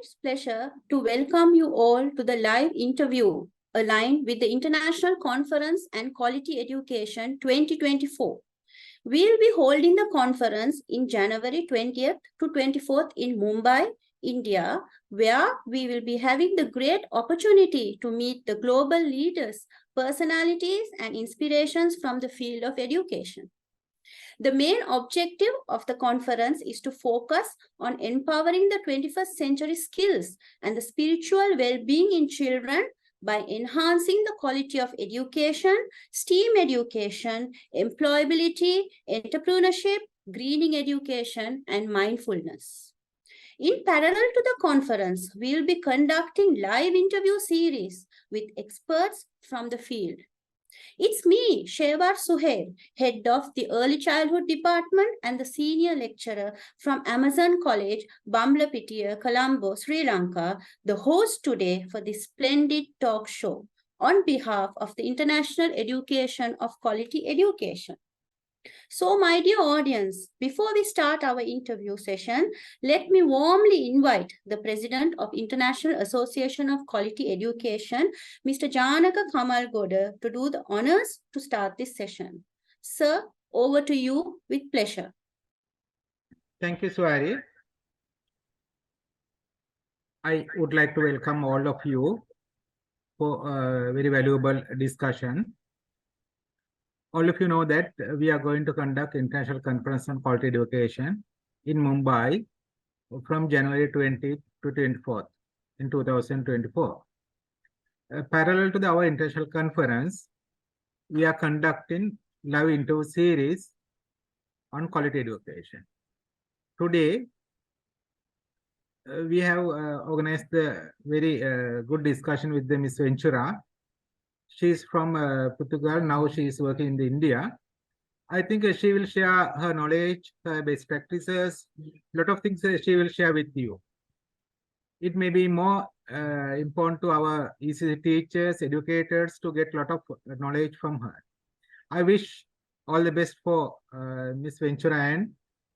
immense pleasure to welcome you all to the live interview aligned with the International Conference and Quality Education 2024. We'll be holding the conference in January 20th to 24th in Mumbai, India, where we will be having the great opportunity to meet the global leaders, personalities, and inspirations from the field of education. The main objective of the conference is to focus on empowering the 21st century skills and the spiritual well-being in children by enhancing the quality of education, STEAM education, employability, entrepreneurship, greening education, and mindfulness. In parallel to the conference, we will be conducting live interview series with experts from the field. It's me, Shehwar Suhail, head of the Early Childhood Department and the senior lecturer from Amazon College, Bambalapitiya, Colombo, Sri Lanka, the host today for this splendid talk show on behalf of the International Education of Quality Education. So, my dear audience, before we start our interview session, let me warmly invite the President of International Association of Quality Education, Mr. Janaka Kamalgoda, to do the honors to start this session. Sir, over to you with pleasure. Thank you, Swari. I would like to welcome all of you for a very valuable discussion. All of you know that we are going to conduct International Conference on Quality Education in Mumbai from January 20th to 24th in 2024. Parallel to our international conference, we are conducting live interview series on quality education. Today, we have organized a very good discussion with Ms. Ventura. She is from Portugal. Now she is working in India. I think she will share her knowledge, her best practices, a lot of things she will share with you. It may be more important to our ECC teachers, educators to get a lot of knowledge from her. I wish all the best for Ms. Ventura and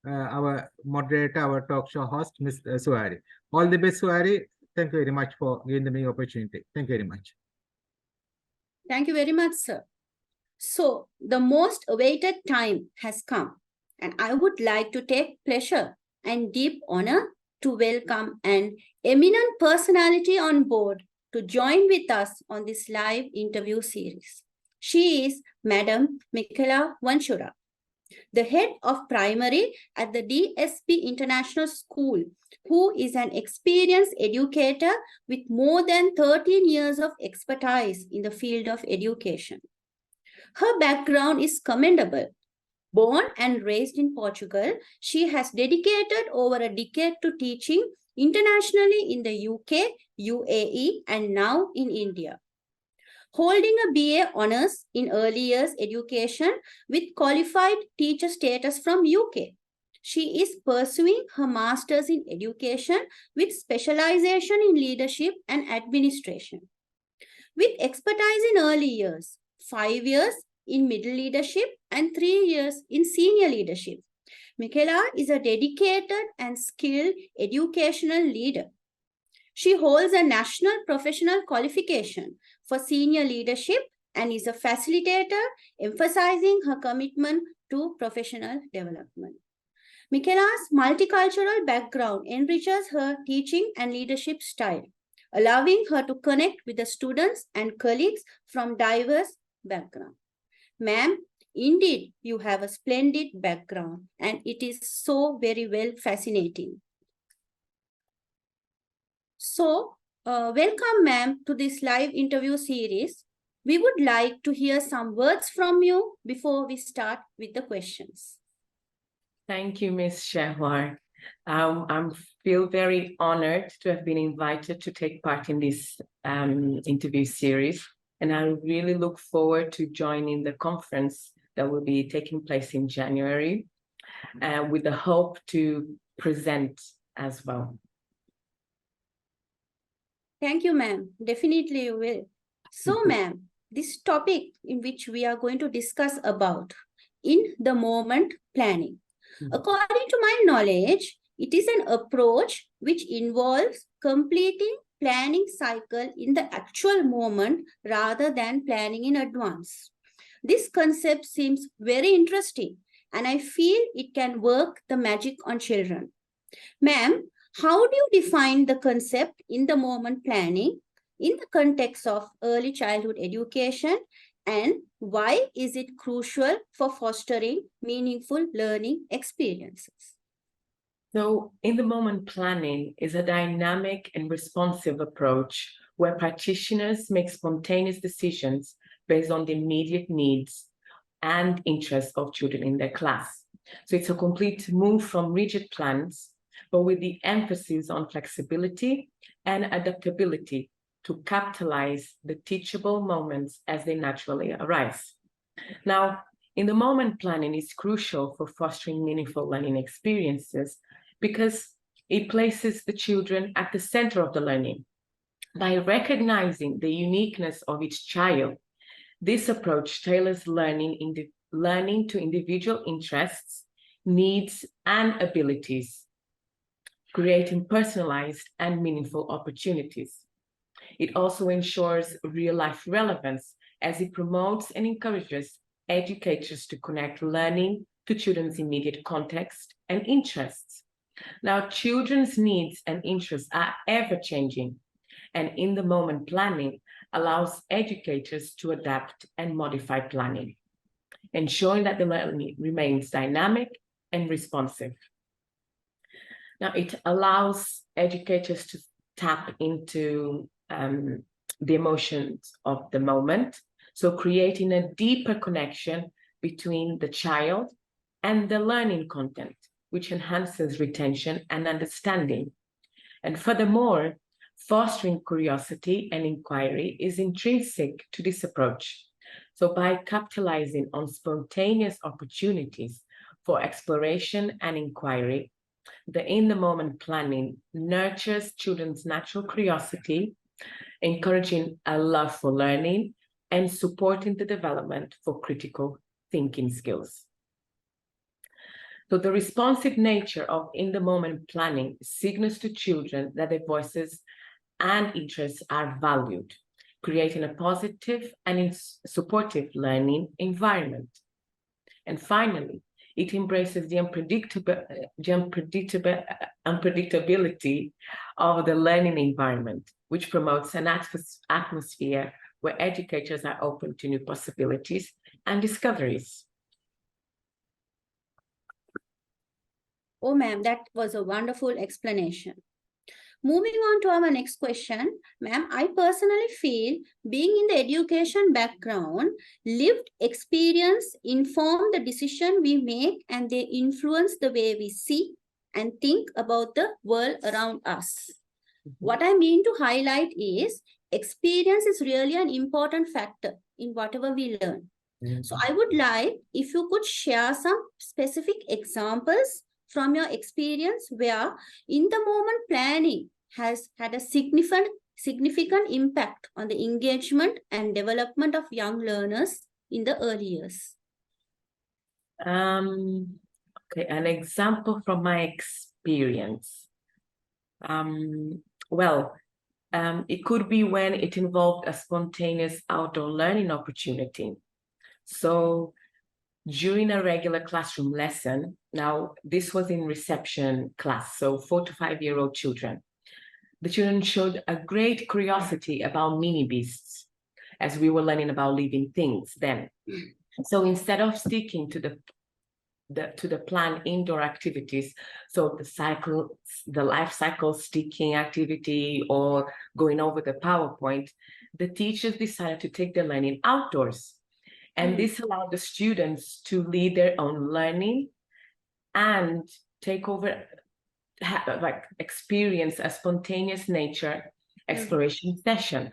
our moderator, our talk show host, Ms. Suari. All the best, Suari. Thank you very much for giving me the opportunity. Thank you very much. Thank you very much, sir. So, the most awaited time has come, and I would like to take pleasure and deep honor to welcome an eminent personality on board to join with us on this live interview series. She is Madam Micaela Ventura, the head of primary at the DSP International School, who is an experienced educator with more than 13 years of expertise in the field of education. Her background is commendable. Born and raised in Portugal, she has dedicated over a decade to teaching internationally in the UK, UAE, and now in India. Holding a BA Honours in Early Years Education with Qualified Teacher status from UK. She is pursuing her Masters in Education with specialization in Leadership and Administration. With expertise in early years, 5 years in middle leadership and 3 years in senior leadership, Micaela is a dedicated and skilled educational leader. She holds a national professional qualification for senior leadership and is a facilitator, emphasizing her commitment to professional development. Micaela's multicultural background enriches her teaching and leadership style, allowing her to connect with the students and colleagues from diverse backgrounds. Ma'am, indeed, you have a splendid background, and it is so very well fascinating. So, welcome, ma'am, to this live interview series. We would like to hear some words from you before we start with the questions. Thank you, Ms. Shehwar. I feel very honored to have been invited to take part in this interview series, and I really look forward to joining the conference that will be taking place in January with the hope to present as well. Thank you, ma'am. Definitely you will. So, ma'am, this topic in which we are going to discuss about in the moment planning. According to my knowledge, it is an approach which involves completing planning cycle in the actual moment rather than planning in advance. This concept seems very interesting, and I feel it can work the magic on children. Ma'am, how do you define the concept in the moment planning in the context of early childhood education, and why is it crucial for fostering meaningful learning experiences? So, in the moment planning is a dynamic and responsive approach where practitioners make spontaneous decisions based on the immediate needs and interests of children in their class. So it's a complete move from rigid plans, but with the emphasis on flexibility and adaptability to capitalize the teachable moments as they naturally arise. Now, in the moment planning is crucial for fostering meaningful learning experiences because it places the children at the center of the learning. By recognizing the uniqueness of each child, this approach tailors learning to individual interests, needs, and abilities, creating personalized and meaningful opportunities. It also ensures real-life relevance as it promotes and encourages educators to connect learning to children's immediate context and interests. Now, children's needs and interests are ever-changing, and in the moment planning allows educators to adapt and modify planning, ensuring that the learning remains dynamic and responsive. Now, it allows educators to tap into the emotions of the moment, so creating a deeper connection between the child and the learning content, which enhances retention and understanding. And furthermore, fostering curiosity and inquiry is intrinsic to this approach. So by capitalizing on spontaneous opportunities for exploration and inquiry, the in-the-moment planning nurtures children's natural curiosity, encouraging a love for learning and supporting the development for critical thinking skills. So the responsive nature of in-the-moment planning signals to children that their voices and interests are valued, creating a positive and supportive learning environment. And finally, it embraces the unpredictability of the learning environment, which promotes an atmosphere where educators are open to new possibilities and discoveries. Oh, ma'am, that was a wonderful explanation. Moving on to our next question, ma'am, I personally feel being in the education background, lived experience inform the decision we make and they influence the way we see and think about the world around us. What I mean to highlight is experience is really an important factor in whatever we learn. So I would like if you could share some specific examples from your experience where in the moment planning has had a significant impact on the engagement and development of young learners in the early years. Okay, an example from my experience. It could be when it involved a spontaneous outdoor learning opportunity. So during a regular classroom lesson, now this was in reception class, so 4 to 5 year old children. The children showed a great curiosity about mini beasts as we were learning about living things then. So instead of sticking to the planned indoor activities, so the life cycle sticking activity or going over the PowerPoint, the teachers decided to take the learning outdoors. And this allowed the students to lead their own learning and take over, experience a spontaneous nature exploration session.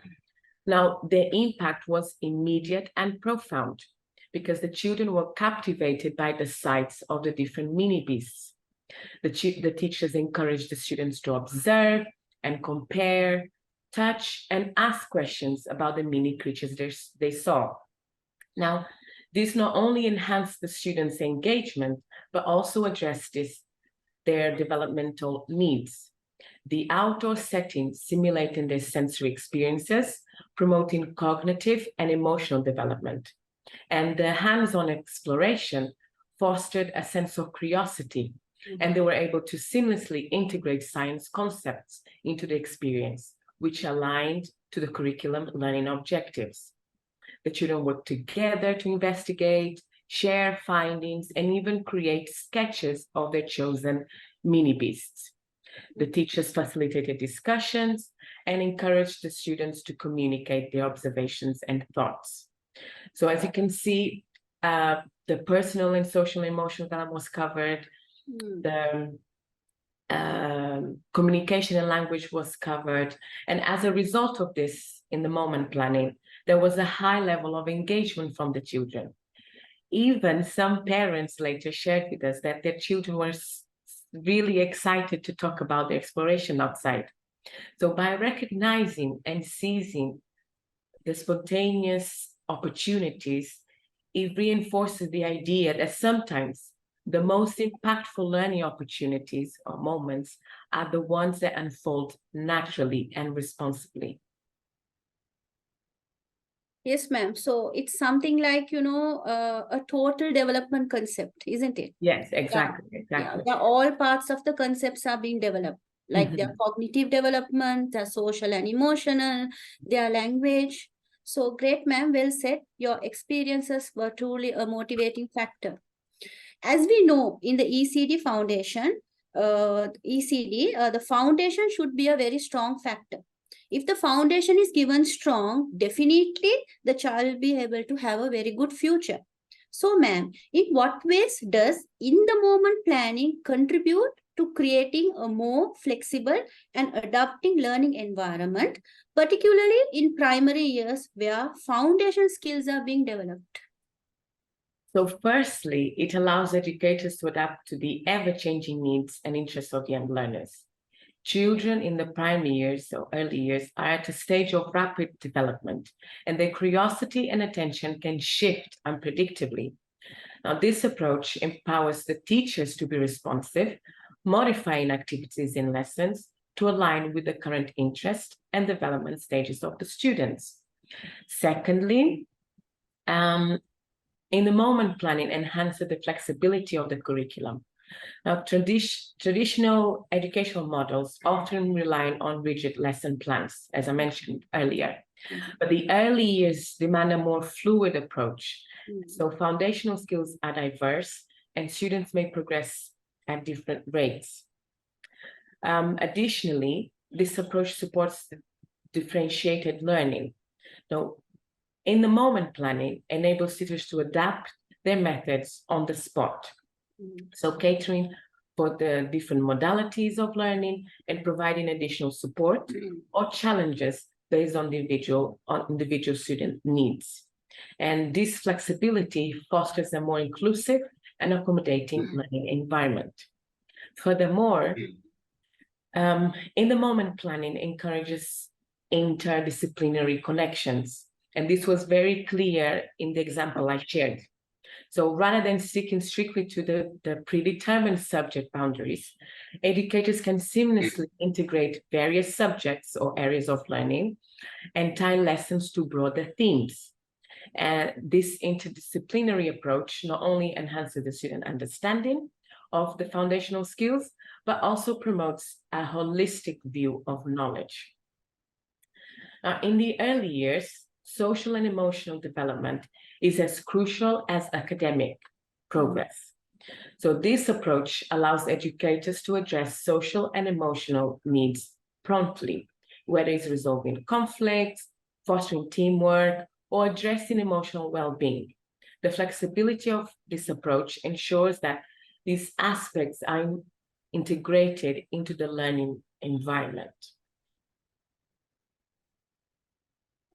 Now, the impact was immediate and profound because the children were captivated by the sights of the different mini beasts. The teachers encouraged the students to observe and compare, touch, and ask questions about the mini creatures they saw. Now, this not only enhanced the students' engagement, but also addressed their developmental needs. the outdoor setting simulating their sensory experiences, promoting cognitive and emotional development. And the hands-on exploration fostered a sense of curiosity, and they were able to seamlessly integrate science concepts into the experience, which aligned to the curriculum learning objectives. The children worked together to investigate, share findings, and even create sketches of their chosen mini beasts. The teachers facilitated discussions and encouraged the students to communicate their observations and thoughts. So as you can see, the personal and social emotional development was covered, the communication and language was covered. And as a result of this, in the moment planning, there was a high level of engagement from the children. Even some parents later shared with us that their children were really excited to talk about the exploration outside. So by recognizing and seizing the spontaneous opportunities, it reinforces the idea that sometimes the most impactful learning opportunities or moments are the ones that unfold naturally and responsibly. Yes, ma'am. So it's something like, a total development concept, isn't it? Yes, exactly. Yeah, all parts of the concepts are being developed, like their cognitive development, their social and emotional, their language. So great, ma'am. Well said. Your experiences were truly a motivating factor. As we know, in the ECD foundation, the foundation should be a very strong factor. If the foundation is given strong, definitely the child will be able to have a very good future. So, ma'am, in what ways does in the moment planning contribute to creating a more flexible and adapting learning environment, particularly in primary years where foundation skills are being developed? So firstly, it allows educators to adapt to the ever-changing needs and interests of young learners. Children in the primary years or early years are at a stage of rapid development, and their curiosity and attention can shift unpredictably. Now, this approach empowers the teachers to be responsive, modifying activities in lessons to align with the current interest and development stages of the students. Secondly, in the moment planning enhances the flexibility of the curriculum. Now, traditional educational models often rely on rigid lesson plans, as I mentioned earlier. But the early years demand a more fluid approach. So foundational skills are diverse and students may progress at different rates. Additionally, this approach supports differentiated learning. Now, in the moment planning enables teachers to adapt their methods on the spot. So catering for the different modalities of learning and providing additional support or challenges based on individual student needs. And this flexibility fosters a more inclusive and accommodating learning environment. Furthermore, in the moment planning encourages interdisciplinary connections. And this was very clear in the example I shared. So rather than sticking strictly to the predetermined subject boundaries, educators can seamlessly integrate various subjects or areas of learning and tie lessons to broader themes. And this interdisciplinary approach not only enhances the student understanding of the foundational skills, but also promotes a holistic view of knowledge. Now, in the early years, social and emotional development is as crucial as academic progress. So this approach allows educators to address social and emotional needs promptly, whether it's resolving conflicts, fostering teamwork, or addressing emotional well-being. The flexibility of this approach ensures that these aspects are integrated into the learning environment.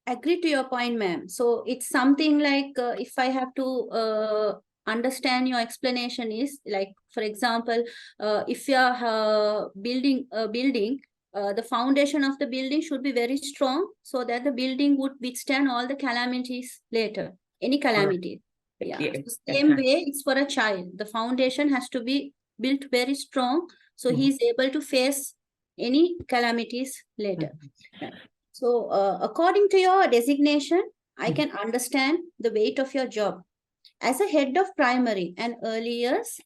Agree to your point, ma'am. So it's something like if I have to understand your explanation is like, for example, if you are building a building, the foundation of the building should be very strong so that the building would withstand all the calamities later, any calamity. Yeah. So same way, it's for a child. The foundation has to be built very strong so he's able to face any calamities later. So according to your designation, I can understand the weight of your job. As a head of primary and early years,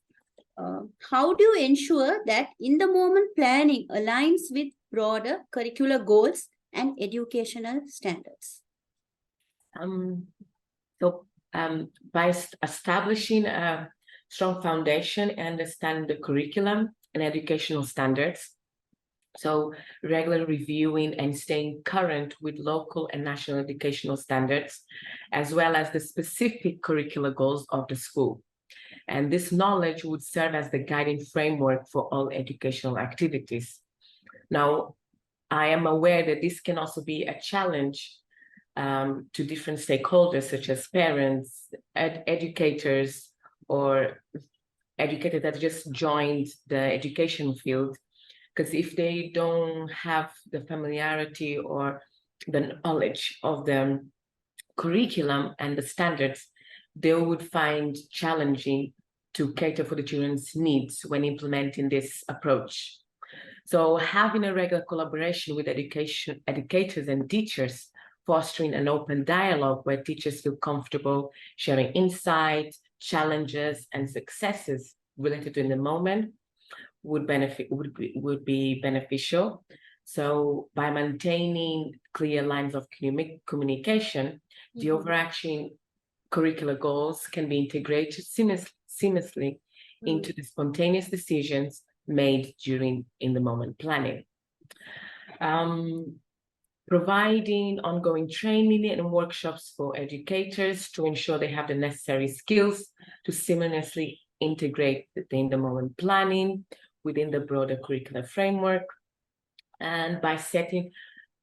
how do you ensure that in the moment planning aligns with broader curricular goals and educational standards? By establishing a strong foundation and understanding the curriculum and educational standards, so regular reviewing and staying current with local and national educational standards, as well as the specific curricular goals of the school. And this knowledge would serve as the guiding framework for all educational activities. Now, I am aware that this can also be a challenge to different stakeholders, such as parents, educators, or educators that just joined the education field. Because if they don't have the familiarity or the knowledge of the curriculum and the standards, they would find challenging to cater for the children's needs when implementing this approach. So having a regular collaboration with educators and teachers, fostering an open dialogue where teachers feel comfortable sharing insights, challenges, and successes related to in the moment would be beneficial. So by maintaining clear lines of communication, the overarching curricular goals can be integrated seamlessly into the spontaneous decisions made during in-the-moment planning. Providing ongoing training and workshops for educators to ensure they have the necessary skills to seamlessly integrate the in-the-moment planning within the broader curricular framework, and by setting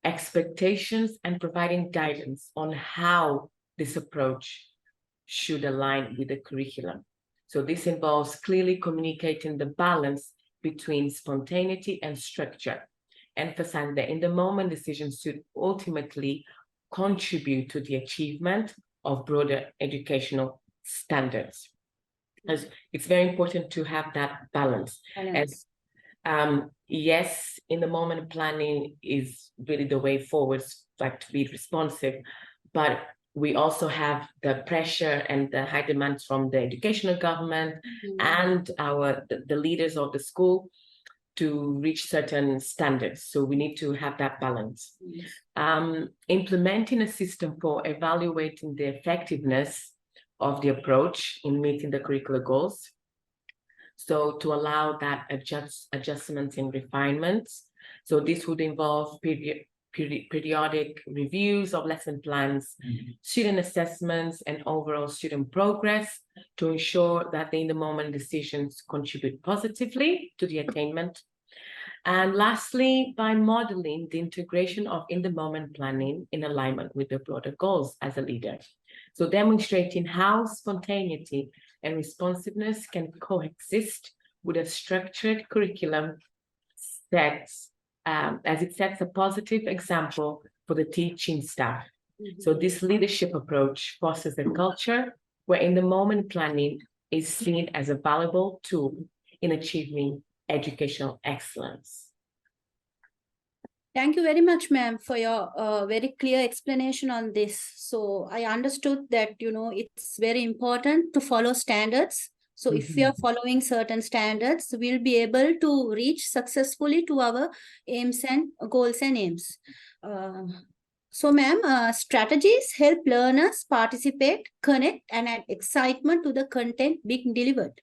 expectations and providing guidance on how this approach should align with the curriculum. So this involves clearly communicating the balance between spontaneity and structure, emphasizing that in the moment decisions should ultimately contribute to the achievement of broader educational standards. As it's very important to have that balance. As yes, in the moment planning is really the way forward, like to be responsive, but we also have the pressure and the high demands from the educational government and the leaders of the school to reach certain standards. So we need to have that balance. Implementing a system for evaluating the effectiveness of the approach in meeting the curricular goals. So to allow that adjustments and refinements. So this would involve periodic reviews of lesson plans, student assessments, and overall student progress to ensure that the in-the-moment decisions contribute positively to the attainment. And lastly, by modeling the integration of in-the-moment planning in alignment with the broader goals as a leader. So demonstrating how spontaneity and responsiveness can coexist with a structured curriculum as it sets a positive example for the teaching staff. So this leadership approach fosters a culture where in-the-moment planning is seen as a valuable tool in achieving educational excellence. Thank you very much, ma'am, for your very clear explanation on this. So I understood that, it's very important to follow standards. So if we are following certain standards, we'll be able to reach successfully to our aims and goals and aims. So, ma'am, strategies help learners participate, connect, and add excitement to the content being delivered.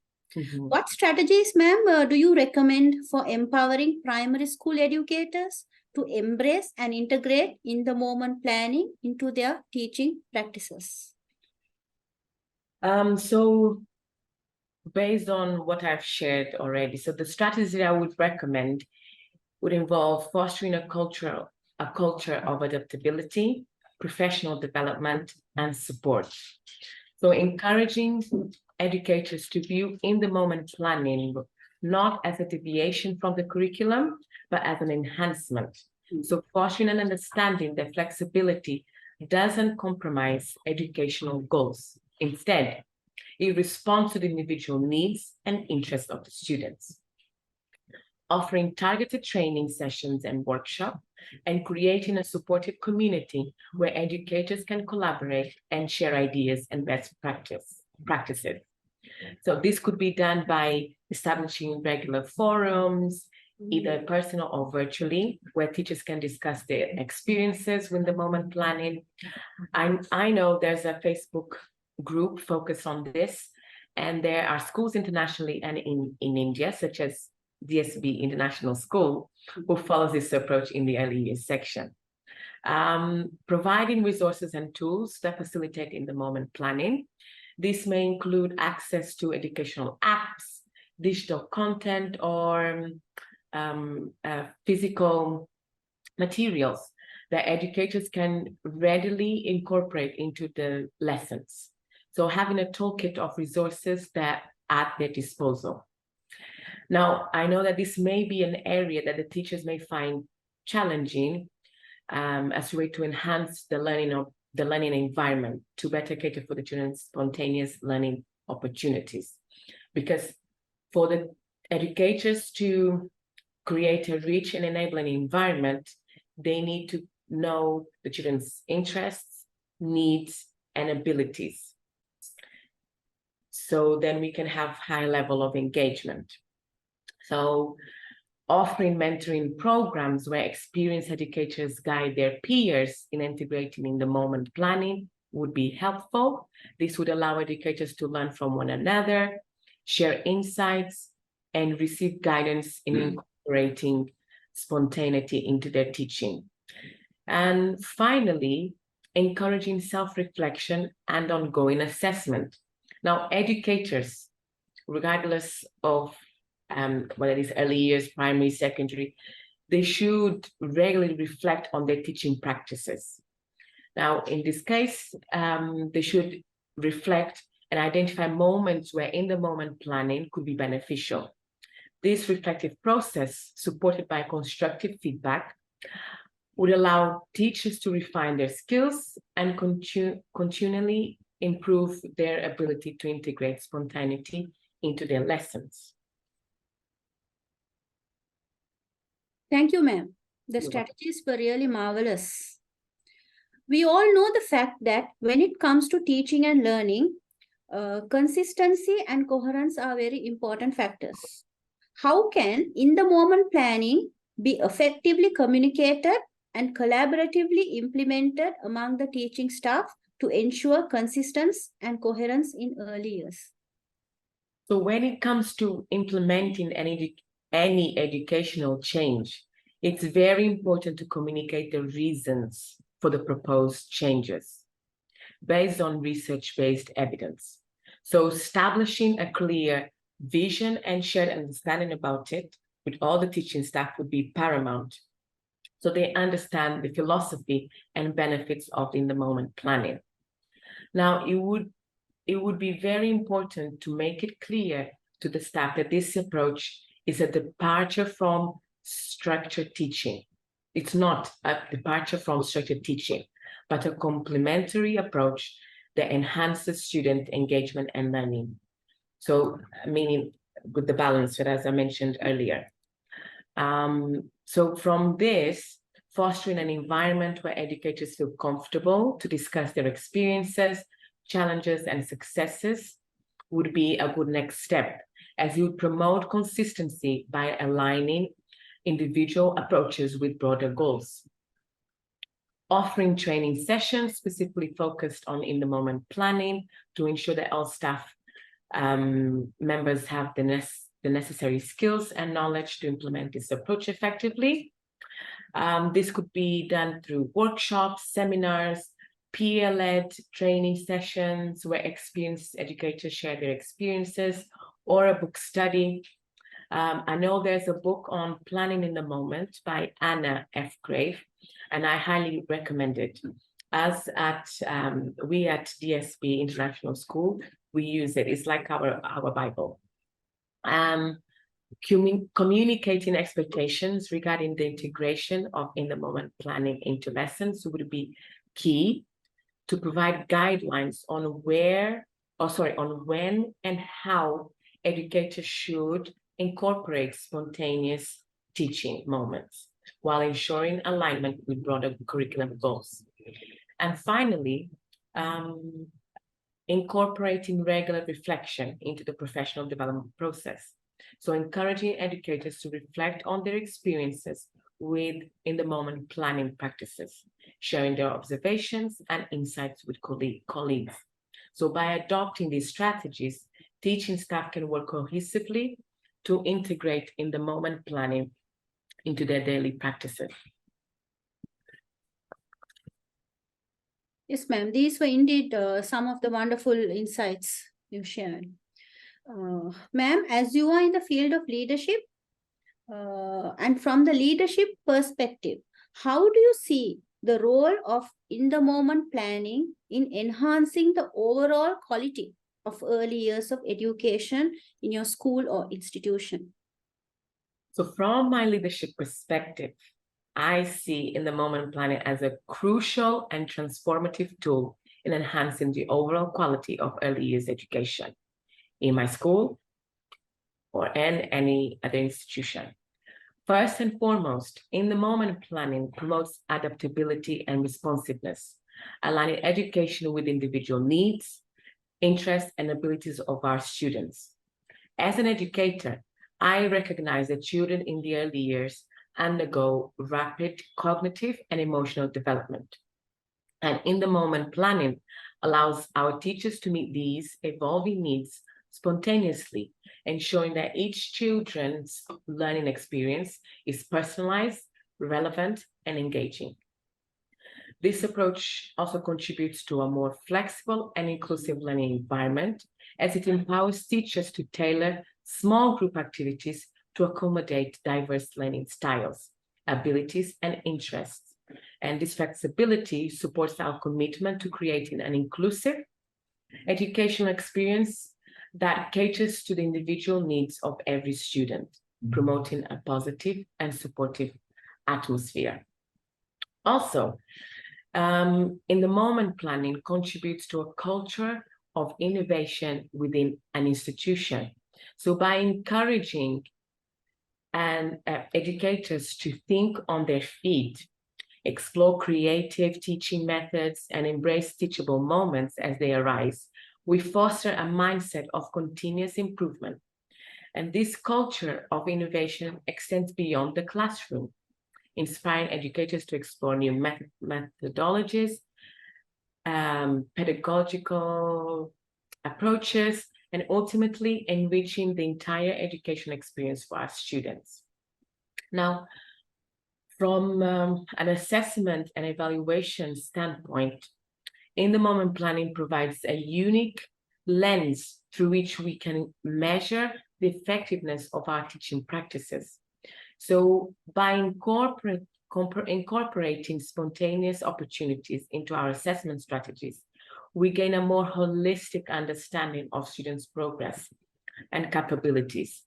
What strategies, ma'am, do you recommend for empowering primary school educators to embrace and integrate in-the-moment planning into their teaching practices? So based on what I've shared already, so the strategy I would recommend would involve fostering a culture of adaptability, professional development, and support. So encouraging educators to view in-the-moment planning not as a deviation from the curriculum, but as an enhancement. So fostering and understanding that flexibility doesn't compromise educational goals. Instead, it responds to the individual needs and interests of the students. offering targeted training sessions and workshops, and creating a supportive community where educators can collaborate and share ideas and best practices. So this could be done by establishing regular forums, either personal or virtually, where teachers can discuss their experiences with the moment planning. I know there's a Facebook group focused on this, and there are schools internationally and in India, such as DSB International School, who follows this approach in the early years section. Providing resources and tools that facilitate in the moment planning. This may include access to educational apps, digital content, or physical materials that educators can readily incorporate into the lessons. So having a toolkit of resources that are at their disposal. Now, I know that this may be an area that the teachers may find challenging as a way to enhance the learning environment to better cater for the children's spontaneous learning opportunities. Because for the educators to create a rich and enabling environment, they need to know the children's interests, needs, and abilities. So then we can have high level of engagement. So offering mentoring programs where experienced educators guide their peers in integrating in the moment planning would be helpful. This would allow educators to learn from one another, share insights, and receive guidance in incorporating spontaneity into their teaching. And finally, encouraging self-reflection and ongoing assessment. Now, educators, regardless of whether it is early years, primary, secondary, they should regularly reflect on their teaching practices. Now, in this case, they should reflect and identify moments where in the moment planning could be beneficial. This reflective process, supported by constructive feedback, would allow teachers to refine their skills and continually improve their ability to integrate spontaneity into their lessons. Thank you, ma'am. The strategies were really marvelous. We all know the fact that when it comes to teaching and learning, consistency and coherence are very important factors. How can in-the-moment planning be effectively communicated and collaboratively implemented among the teaching staff to ensure consistency and coherence in early years? So when it comes to implementing any educational change, it's very important to communicate the reasons for the proposed changes based on research-based evidence. So establishing a clear vision and shared understanding about it with all the teaching staff would be paramount, so they understand the philosophy and benefits of in-the-moment planning. Now, it would be very important to make it clear to the staff that this approach is a departure from structured teaching. It's not a departure from structured teaching, but a complementary approach that enhances student engagement and learning. So, meaning with the balance that, as I mentioned earlier. So from this, fostering an environment where educators feel comfortable to discuss their experiences, challenges, and successes would be a good next step, as you would promote consistency by aligning individual approaches with broader goals. Offering training sessions specifically focused on in-the-moment planning to ensure that all staff members have the necessary skills and knowledge to implement this approach effectively. This could be done through workshops, seminars, peer-led training sessions where experienced educators share their experiences, or a book study. I know there's a book on planning in the moment by Anna F. Grave, and I highly recommend it. As we at DSB International School, we use it. It's like our Bible. Communicating expectations regarding the integration of in-the-moment planning into lessons would be key to provide guidelines on when and how educators should incorporate spontaneous teaching moments while ensuring alignment with broader curriculum goals. And finally, incorporating regular reflection into the professional development process. So encouraging educators to reflect on their experiences with in-the-moment planning practices, sharing their observations and insights with colleagues. So by adopting these strategies, teaching staff can work cohesively to integrate in-the-moment planning into their daily practices. Yes, ma'am. These were indeed some of the wonderful insights you shared. Ma'am, as you are in the field of leadership, and from the leadership perspective, how do you see the role of in-the-moment planning in enhancing the overall quality of early years of education in your school or institution? So from my leadership perspective, I see in-the-moment planning as a crucial and transformative tool in enhancing the overall quality of early years education in my school or in any other institution. First and foremost, in-the-moment planning promotes adaptability and responsiveness, aligning education with individual needs, interests, and abilities of our students. As an educator, I recognize that children in the early years undergo rapid cognitive and emotional development. And in-the-moment planning allows our teachers to meet these evolving needs spontaneously, ensuring that each children's learning experience is personalized, relevant, and engaging. This approach also contributes to a more flexible and inclusive learning environment, as it empowers teachers to tailor small group activities to accommodate diverse learning styles, abilities, and interests. And this flexibility supports our commitment to creating an inclusive educational experience that caters to the individual needs of every student, promoting a positive and supportive atmosphere. Also, in-the-moment planning contributes to a culture of innovation within an institution. So by encouraging educators to think on their feet, explore creative teaching methods, and embrace teachable moments as they arise, we foster a mindset of continuous improvement. And this culture of innovation extends beyond the classroom, inspiring educators to explore new methodologies, pedagogical approaches, and ultimately enriching the entire education experience for our students. Now, from an assessment and evaluation standpoint, in-the-moment planning provides a unique lens through which we can measure the effectiveness of our teaching practices. So by incorporating spontaneous opportunities into our assessment strategies, we gain a more holistic understanding of students' progress and capabilities.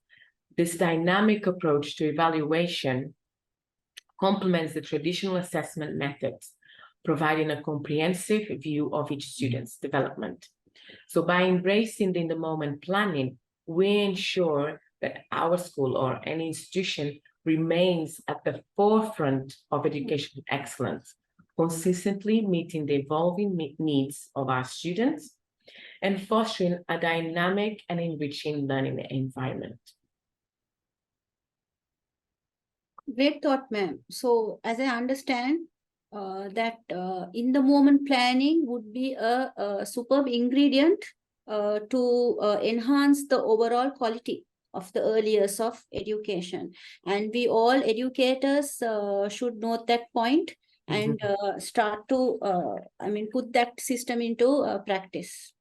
This dynamic approach to evaluation complements the traditional assessment methods, providing a comprehensive view of each student's development. So by embracing the in-the-moment planning, we ensure that our school or any institution remains at the forefront of educational excellence, consistently meeting the evolving needs of our students and fostering a dynamic and enriching learning environment. Great thought, ma'am. So as I understand, that in-the-moment planning would be a superb ingredient to enhance the overall quality of the early years of education. And we all educators should note that point and start to, put that system into practice.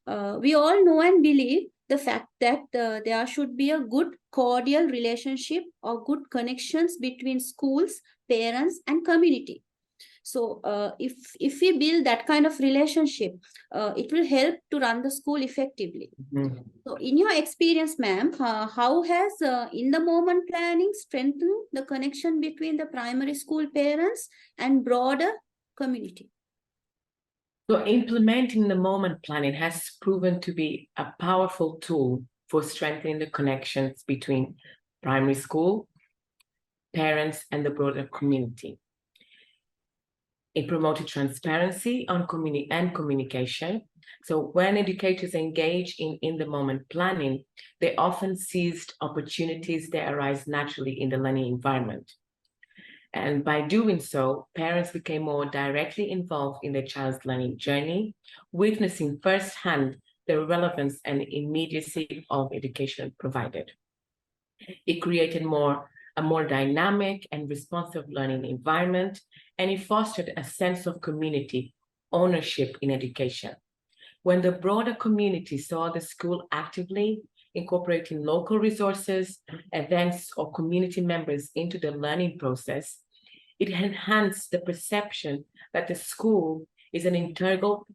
We all know and believe the fact that there should be a good cordial relationship or good connections between schools, parents, and community. So if we build that kind of relationship, it will help to run the school effectively. So in your experience, ma'am, how has in-the-moment planning strengthened the connection between the primary school parents and broader community? So implementing the moment planning has proven to be a powerful tool for strengthening the connections between primary school, parents, and the broader community. It promoted transparency on communication. So when educators engage in the moment planning, they often seized opportunities that arise naturally in the learning environment. And by doing so, parents became more directly involved in their child's learning journey, witnessing firsthand the relevance and immediacy of education provided. It created a more dynamic and responsive learning environment, and it fostered a sense of community ownership in education. When the broader community saw the school actively incorporating local resources, events, or community members into the learning process, it enhanced the perception that the school is an integral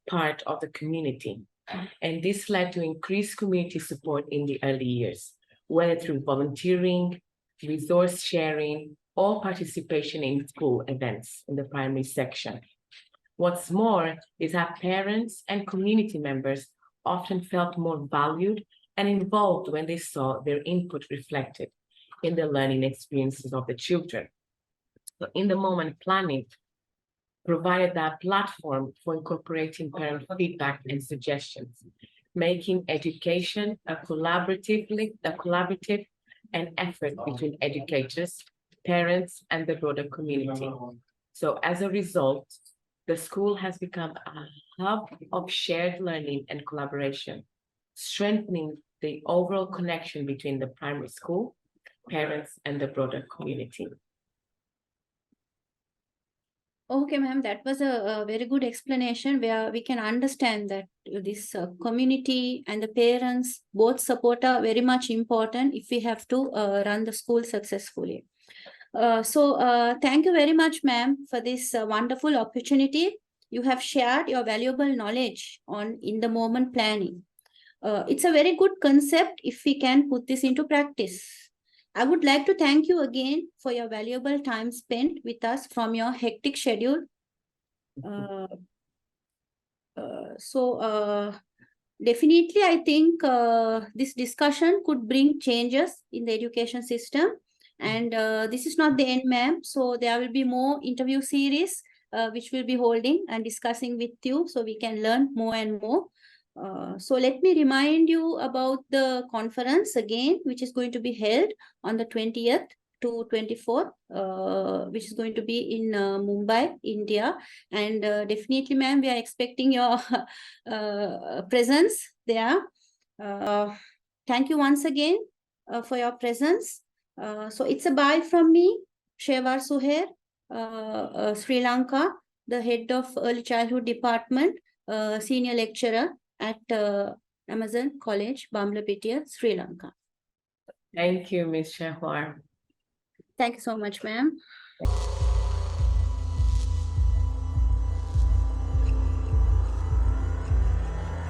part of the community. And this led to increased community support in the early years, whether through volunteering, resource sharing, or participation in school events in the primary section. What's more is that parents and community members often felt more valued and involved when they saw their input reflected in the learning experiences of the children. So in the moment planning provided that platform for incorporating parent feedback and suggestions, making education a collaborative and effort between educators, parents, and the broader community. So as a result, the school has become a hub of shared learning and collaboration, strengthening the overall connection between the primary school, parents, and the broader community. Okay, ma'am, that was a very good explanation where we can understand that this community and the parents, both support are very much important if we have to run the school successfully. Thank you very much, ma'am, for this wonderful opportunity. You have shared your valuable knowledge on in the moment planning. It's a very good concept if we can put this into practice. I would like to thank you again for your valuable time spent with us from your hectic schedule. Definitely, I think this discussion could bring changes in the education system. And this is not the end, ma'am. So there will be more interview series which we'll be holding and discussing with you so we can learn more and more. So let me remind you about the conference again, which is going to be held on the 20th to 24th, which is going to be in Mumbai, India. And definitely, ma'am, we are expecting your presence there. Thank you once again for your presence. So it's a bye from me, Shewar Suher, Sri Lanka, the head of Early Childhood Department, senior lecturer at Amazon College, Bamlapetia, Sri Lanka. Thank you, Ms. Shewar. Thank you so much, ma'am.